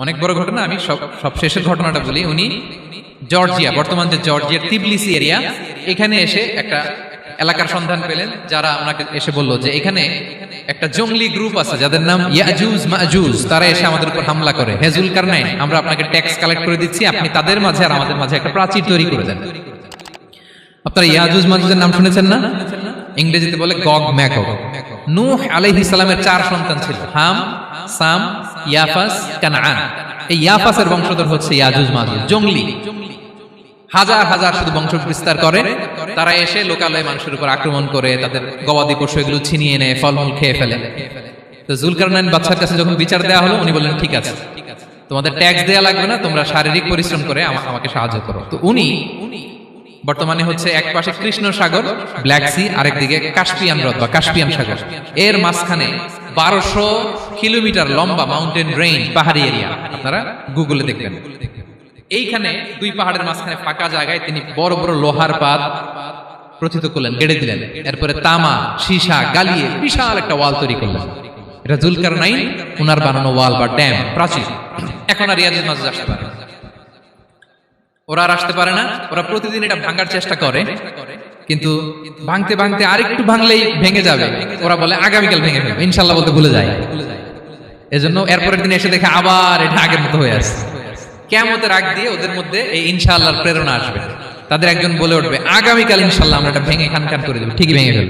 অনেক বড় ঘটনা। আমি সব শেষের ঘটনাটা বলি। উনি জর্জিয়া, বর্তমান যে জর্জিয়ার তিবলিসি এরিয়া, এখানে এসে একটা এলাকার সন্ধান পেলেন, যারা ওনাকে এসে বলল যে এখানে একটা জঙ্গলি গ্রুপ আছে যাদের নাম ইয়াজুজ মাজুজ, তারা এসে আমাদের উপর হামলা করে। হে যুলকারনাইন, আমরা আপনাকে ট্যাক্স কালেক্ট করে দিচ্ছি, আপনি তাদের মাঝে আর আমাদের মাঝে একটা প্রাচীর তৈরি করে দেন। আপনারা ইয়াজুজ মাজুজের নাম শুনেছেন না? ইংরেজিতে বলে গগ ম্যাগগ। নূহ আলাইহিস সালামের 4 সন্তান ছিল, হাম, সাম, ইয়াফাস, কানাআন। এই ইয়াফাসের বংশধর হচ্ছে ইয়াজুজ মাজুজ, জঙ্গলি। হাজার হাজার শুধু বংশ বিস্তার করে। তারা এসে লোকালয়ে মানুষের উপর আক্রমণ করে, তাদের গবাদি পশু এগুলো ছিনিয়ে নেয়, ফলমূল খেয়ে ফেলে। তো যুলকারনাইন বাদশার কাছে যখন বিচার দেওয়া হলো, উনি বললেন ঠিক আছে, তোমাদের ট্যাক্স দেয়া লাগবে না, তোমরা শারীরিক পরিশ্রম করে আমাকে সাহায্য করো। তো উনি বর্তমানে হচ্ছে এক পাশে কৃষ্ণ সাগর, ব্ল্যাক সি, আরেকদিকে কাস্পিয়ান হ্রদ বা কাস্পিয়ান সাগর, এর মাঝখানে 1200 কিলোমিটার লম্বা মাউন্টেন রেঞ্জ, পাহাড়ি এরিয়া। আপনারা গুগলে দেখবেন। এইখানে 2 পাহাড়ের মাঝখানে ফাঁকা জায়গায় তিনি বড় বড় লোহার পাত প্রথিত করলেন, গেড়ে দিলেন। এরপরে তামা, সীসা গালিয়ে বিশাল একটা ওয়াল তৈরি করলেন। এটা যুলকারনাইন উনার বানানো ওয়াল বা ড্যাম, প্রাচীর। এখন আর ইয়াজুজ মাজুজ আসতে পারে না। ওরা আর আসতে পারে না। ওরা প্রতিদিন এটা ভাঙার চেষ্টা করে, কিন্তু ভাঙতে ভাঙতে আরেকটু ভাঙলেই ভেঙে যাবে। ওরা বলে আগামীকাল ভেঙে ফেলবে, ইনশাল্লাহ বলতে ভুলে যায়। এজন্য এরপরের দিন এসে দেখে আবার এটা আগের মতো হয়ে আসছে। কিয়ামতের আগ দিয়ে ওদের মধ্যে এই ইনশাআল্লাহর প্রেরণা আসবে। তাদের একজন বলে উঠবে, আগামীকাল ইনশাআল্লাহ আমরা এটা ভেঙে খান খান করে দেব, ঠিকই ভেঙে ফেলবে।